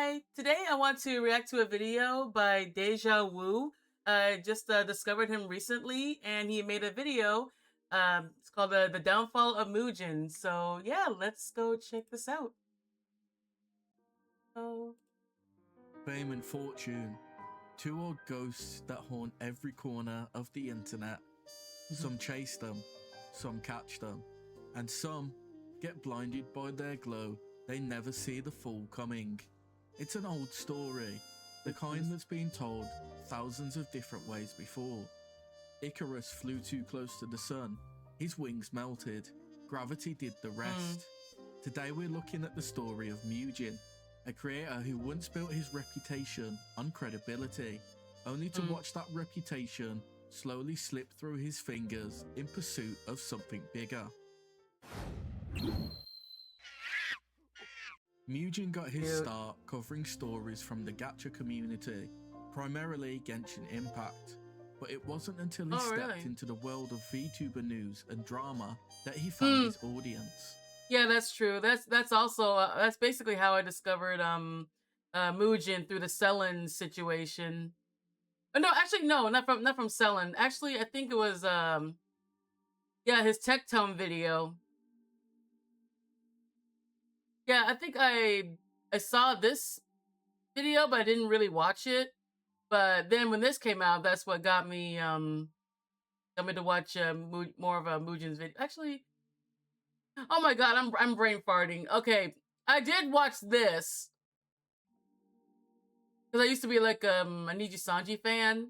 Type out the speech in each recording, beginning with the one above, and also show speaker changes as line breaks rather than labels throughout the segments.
Hi, today I want to react to a video by Deja Wu. I just discovered him recently and he made a video. It's called The Downfall of Mujin. So, yeah, let's go check this out. Oh.
Fame and fortune, two old ghosts that haunt every corner of the internet. Some chase them, some catch them, and some get blinded by their glow. They never see the fall coming. It's an old story, the kind that's been told thousands of different ways before. Icarus flew too close to the sun, his wings melted, gravity did the rest. Today we're looking at the story of Mujin, a creator who once built his reputation on credibility, only to watch that reputation slowly slip through his fingers in pursuit of something bigger. Mujin got his start covering stories from the gacha community, primarily Genshin Impact, but it wasn't until he stepped into the world of VTuber news and drama that he found his audience.
Yeah, that's true. That's also that's basically how I discovered Mujin through the Selen situation. No, actually no, not from Selen. Actually, I think it was yeah, his Tech Tone video. Yeah, I think I saw this video, but I didn't really watch it. But then when this came out, that's what got me to watch more of a Mujin's video. Actually, oh my god, I'm brain farting. Okay, I did watch this because I used to be like a Niji Sanji fan,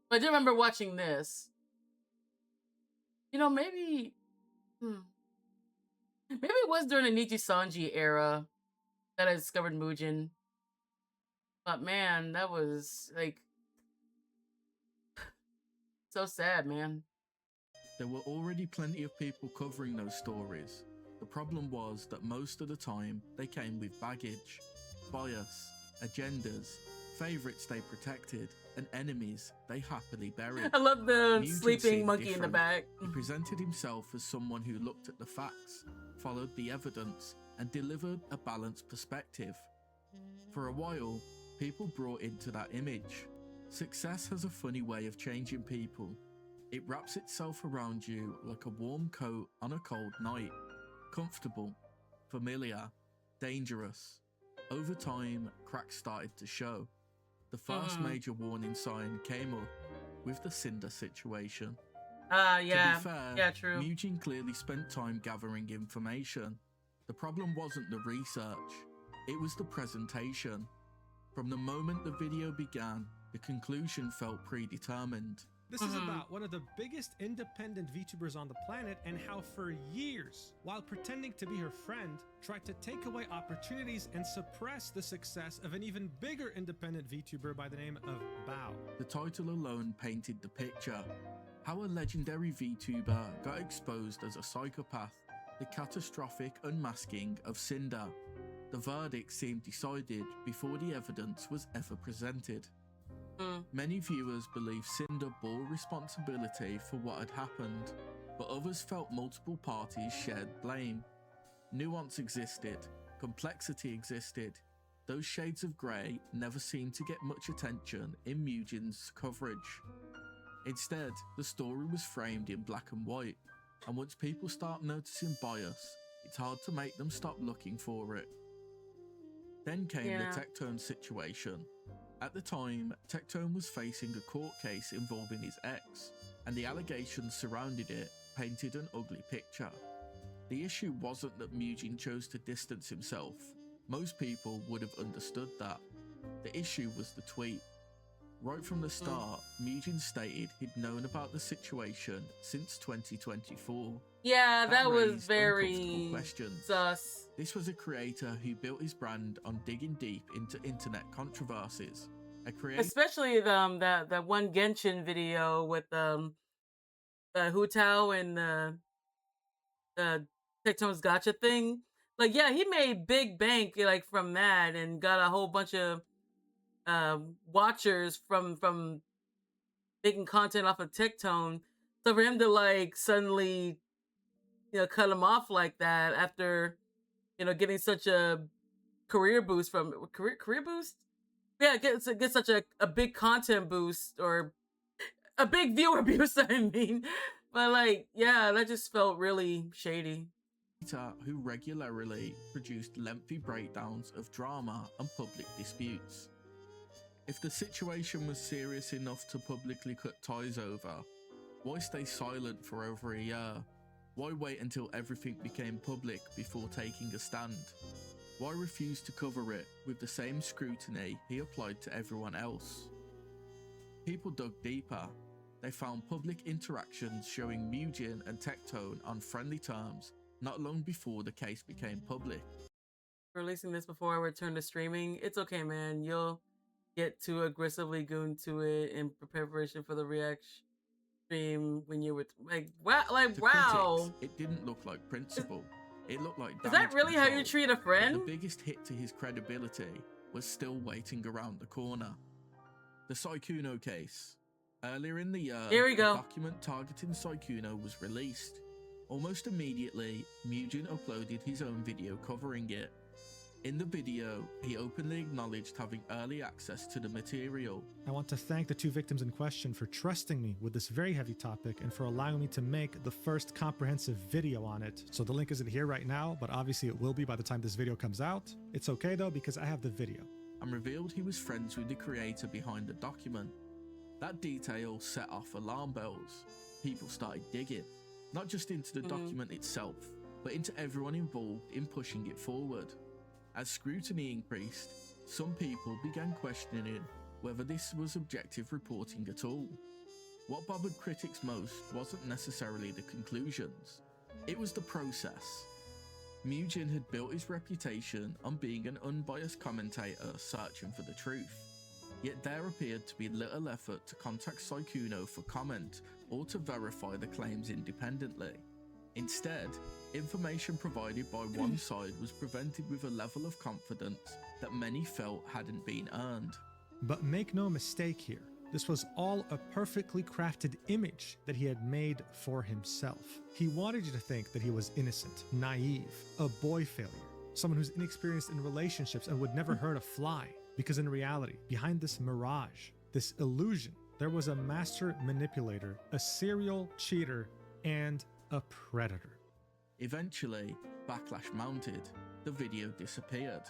but I do remember watching this. You know, maybe it was during the Niji Sanji era that I discovered Mujin. But man, that was like so sad, man.
There were already plenty of people covering those stories. The problem was that most of the time they came with baggage, bias, agendas, favourites they protected, and enemies they happily buried.
I love the
Mujin
sleeping monkey
different.
in the back.
He presented himself as someone who looked at the facts, followed the evidence, and delivered a balanced perspective. For a while, people brought into that image. Success has a funny way of changing people. It wraps itself around you like a warm coat on a cold night. Comfortable, familiar, dangerous. Over time, cracks started to show. The first major warning sign came up with the Cinder situation.
Yeah.
To be fair,
yeah, true.
Mujin clearly spent time gathering information. The problem wasn't the research, it was the presentation. From the moment the video began, the conclusion felt predetermined.
This is about one of the biggest independent VTubers on the planet and how for years, while pretending to be her friend, tried to take away opportunities and suppress the success of an even bigger independent VTuber by the name of Bao.
The title alone painted the picture. How a legendary VTuber got exposed as a psychopath, the catastrophic unmasking of Cinder. The verdict seemed decided before the evidence was ever presented. Many viewers believe Cinder bore responsibility for what had happened, but others felt multiple parties shared blame. Nuance existed, complexity existed. Those shades of grey never seemed to get much attention in Mujin's coverage. Instead, the story was framed in black and white, and once people start noticing bias, it's hard to make them stop looking for it. Then came the Tectone situation. At the time, Tectone was facing a court case involving his ex, and the allegations surrounding it painted an ugly picture. The issue wasn't that Mujin chose to distance himself. Most people would have understood that. The issue was the tweet. Right from the start, Mujin stated he'd known about the situation since 2024.
Yeah, that was
raised
very
uncomfortable questions.
sus.
This was a creator who built his brand on digging deep into internet controversies.
Especially that one Genshin video with Hu Tao and the Tectone's Gotcha thing. Like, yeah, he made big bank like from that and got a whole bunch of watchers from making content off of Tectone. So for him to like suddenly, cut him off like that after, getting such a career boost from career boost. Yeah, get such a big content boost or a big viewer boost. I mean, but like, yeah, that just felt really shady.
Who regularly produced lengthy breakdowns of drama and public disputes. If the situation was serious enough to publicly cut ties over, why stay silent for over a year? Why wait until everything became public before taking a stand? Why refuse to cover it with the same scrutiny he applied to everyone else? People dug deeper. They found public interactions showing Mujin and Tectone on friendly terms not long before the case became public.
Releasing this before I return to streaming, it's okay, man. You'll get too aggressively goon to it in preparation for the reaction stream when you were like
To
wow.
critics, it didn't look like principle. It looked like
Is
damage
that really how you
control.
treat a
But
friend?
the biggest hit to his credibility was still waiting around the corner. The Saikuno case. Earlier in the year,
Here we
a
go.
document targeting Saikuno was released. Almost immediately, Mujin uploaded his own video covering it. In the video, he openly acknowledged having early access to the material.
I want to thank the two victims in question for trusting me with this very heavy topic and for allowing me to make the first comprehensive video on it. So the link isn't here right now, but obviously it will be by the time this video comes out. It's okay though, because I have the video.
And revealed he was friends with the creator behind the document. That detail set off alarm bells. People started digging, not just into the document itself, but into everyone involved in pushing it forward. As scrutiny increased, some people began questioning whether this was objective reporting at all. What bothered critics most wasn't necessarily the conclusions, it was the process. Mujin had built his reputation on being an unbiased commentator searching for the truth, yet there appeared to be little effort to contact Saikuno for comment or to verify the claims independently. Instead, information provided by one side was presented with a level of confidence that many felt hadn't been earned.
But make no mistake here, this was all a perfectly crafted image that he had made for himself. He wanted you to think that he was innocent, naive, a boy failure, someone who's inexperienced in relationships and would never hurt a fly. Because in reality, behind this mirage, this illusion, there was a master manipulator, a serial cheater, and a predator.
Eventually, backlash mounted. The video disappeared.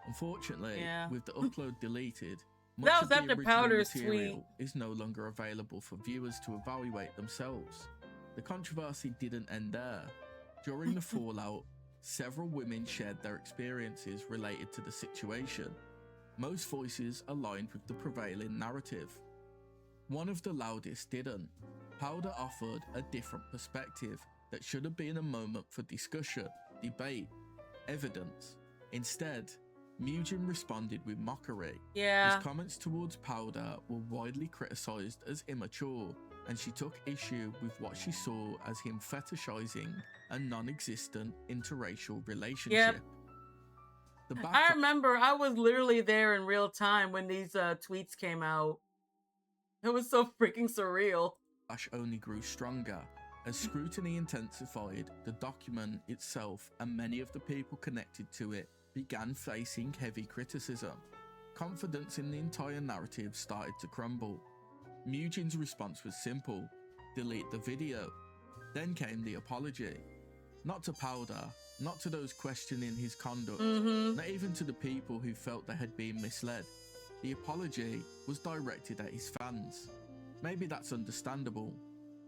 Unfortunately, with the upload deleted, much
That
of
was
the
after
original
Powder's
material
tweet.
is no longer available for viewers to evaluate themselves. The controversy didn't end there. During the fallout, several women shared their experiences related to the situation. Most voices aligned with the prevailing narrative. One of the loudest didn't. Powder offered a different perspective that should have been a moment for discussion, debate, evidence. Instead, Mujin responded with mockery.
Yeah.
His comments towards Powder were widely criticised as immature, and she took issue with what she saw as him fetishizing a non-existent interracial relationship.
I remember I was literally there in real time when these tweets came out. It was so freaking surreal.
Backlash only grew stronger. As scrutiny intensified, the document itself and many of the people connected to it began facing heavy criticism. Confidence in the entire narrative started to crumble. Mujin's response was simple: delete the video. Then came the apology. Not to Powder, not to those questioning his conduct, not even to the people who felt they had been misled. The apology was directed at his fans. Maybe that's understandable.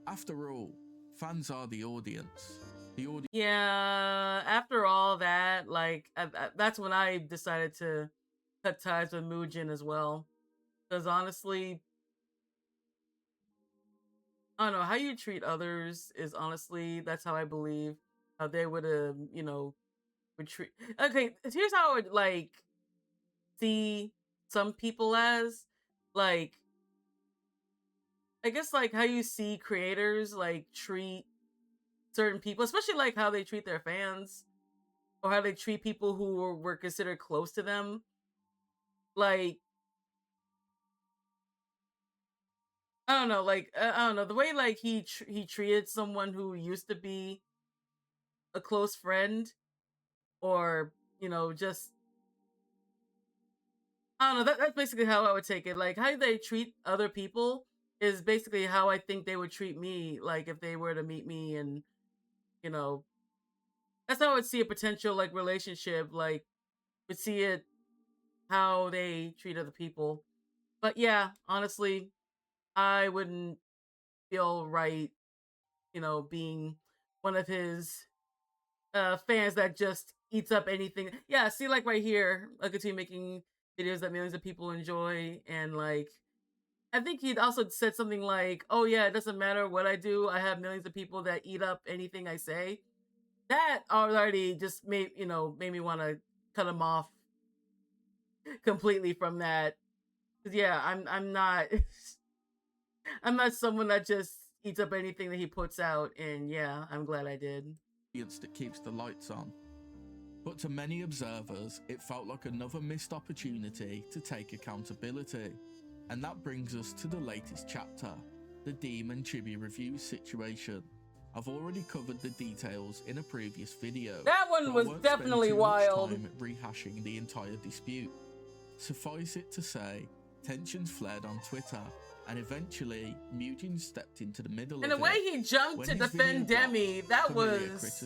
After all, fans are the audience.
Yeah, after all that, like, that's when I decided to cut ties with Mujin as well. Because honestly, I don't know, how you treat others is honestly, that's how I believe how they would have, would treat. Okay, here's how I would, like, see some people as, like, I guess, like, how you see creators, like, treat certain people, especially, like, how they treat their fans, or how they treat people who were considered close to them. Like, I don't know, like, I don't know, the way, like, he treated someone who used to be a close friend, or, just I don't know. That's basically how I would take it. Like how they treat other people is basically how I think they would treat me. Like if they were to meet me, and you know, that's how I would see a potential like relationship. Like would see it how they treat other people. But yeah, honestly, I wouldn't feel right, being one of his fans that just eats up anything. Yeah, see, like right here, I continue making videos that millions of people enjoy, and like I think he also said something like, "Oh yeah, it doesn't matter what I do. I have millions of people that eat up anything I say." That already just made me want to cut him off completely from that. 'Cause yeah, I'm not I'm not someone that just eats up anything that he puts out, and yeah, I'm glad I did.
That keeps the lights on. But to many observers, it felt like another missed opportunity to take accountability. And that brings us to the latest chapter, the Deem and Chibi reviews situation. I've already covered the details in a previous video.
That one was definitely wild.
Time rehashing the entire dispute. Suffice it to say, tensions flared on Twitter, and eventually Mujin stepped into the middle
and
of
the way he jumped to defend Demi, that was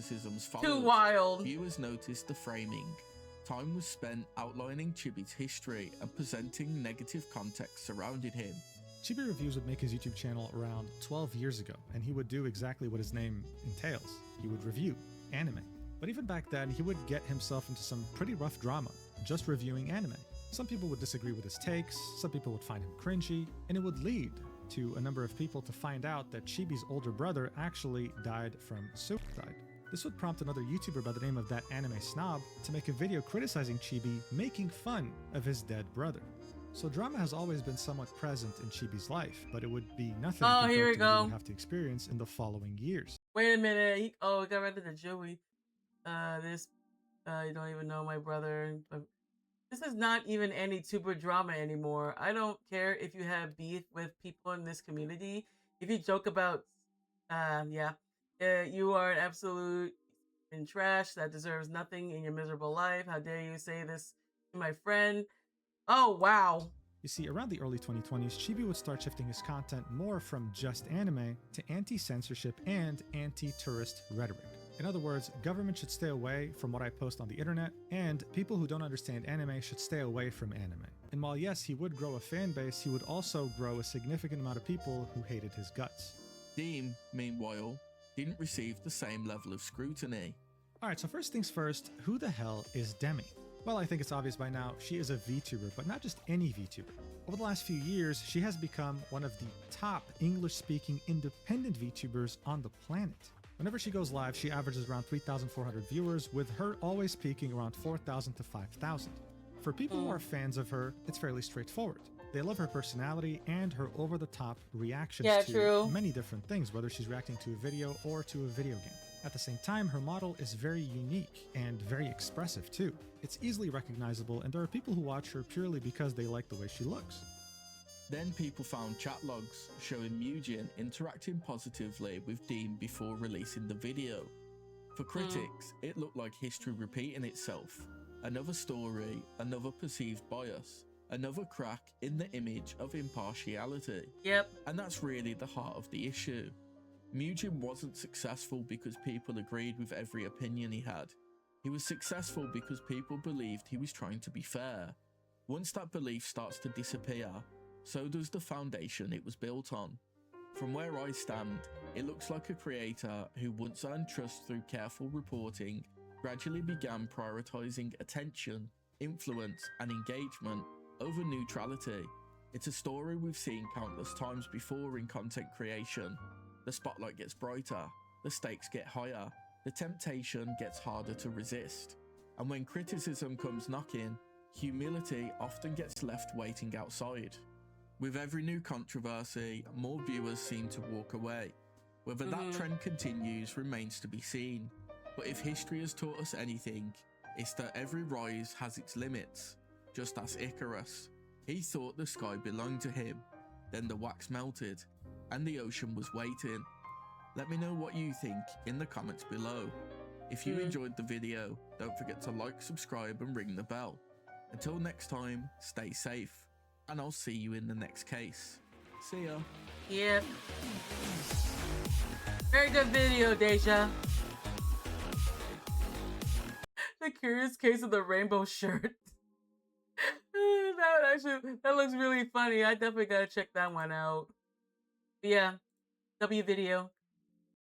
too wild.
Viewers noticed the framing. Time was spent outlining Chibi's history and presenting negative context surrounding him.
Chibi Reviews would make his YouTube channel around 12 years ago, and he would do exactly what his name entails. He would review anime. But even back then, he would get himself into some pretty rough drama, just reviewing anime. Some people would disagree with his takes, some people would find him cringy, and it would lead to a number of people to find out that Chibi's older brother actually died from suicide. This would prompt another YouTuber by the name of That Anime Snob to make a video criticizing Chibi, making fun of his dead brother. So drama has always been somewhat present in Chibi's life, but it would be nothing compared to what he would have to experience in the following years.
Wait a minute, he got rid of the Joey. You don't even know my brother. This is not even any tuber drama anymore. I don't care if you have beef with people in this community. If you joke about, you are an absolute and trash that deserves nothing in your miserable life. How dare you say this to my friend? Oh, wow.
You see, around the early 2020s, Chibi would start shifting his content more from just anime to anti-censorship and anti-tourist rhetoric. In other words, government should stay away from what I post on the internet, and people who don't understand anime should stay away from anime. And while yes, he would grow a fan base, he would also grow a significant amount of people who hated his guts.
Deem, meanwhile, didn't receive the same level of scrutiny.
Alright, so first things first, who the hell is Demi? Well, I think it's obvious by now, she is a VTuber, but not just any VTuber. Over the last few years, she has become one of the top English-speaking independent VTubers on the planet. Whenever she goes live, she averages around 3,400 viewers, with her always peaking around 4,000 to 5,000. For people who are fans of her, it's fairly straightforward. They love her personality and her over-the-top reactions to many different things, whether she's reacting to a video or to a video game. At the same time, her model is very unique and very expressive too. It's easily recognizable, and there are people who watch her purely because they like the way she looks.
Then people found chat logs showing Mujin interacting positively with Deem before releasing the video. For critics, it looked like history repeating itself. Another story, another perceived bias, another crack in the image of impartiality.
Yep.
And that's really the heart of the issue. Mujin wasn't successful because people agreed with every opinion he had. He was successful because people believed he was trying to be fair. Once that belief starts to disappear, so does the foundation it was built on. From where I stand, it looks like a creator who once earned trust through careful reporting gradually began prioritizing attention, influence, and engagement over neutrality. It's a story we've seen countless times before in content creation. The spotlight gets brighter, the stakes get higher, the temptation gets harder to resist. And when criticism comes knocking, humility often gets left waiting outside. With every new controversy, more viewers seem to walk away. Whether that trend continues remains to be seen. But if history has taught us anything, it's that every rise has its limits. Just as Icarus. He thought the sky belonged to him, then the wax melted, and the ocean was waiting. Let me know what you think in the comments below. If you enjoyed the video, don't forget to like, subscribe, and ring the bell. Until next time, stay safe, and I'll see you in the next case. See ya.
Yep. Very good video, Deja. The Curious Case of the Rainbow Shirt. that looks really funny. I definitely gotta check that one out. But yeah, W video.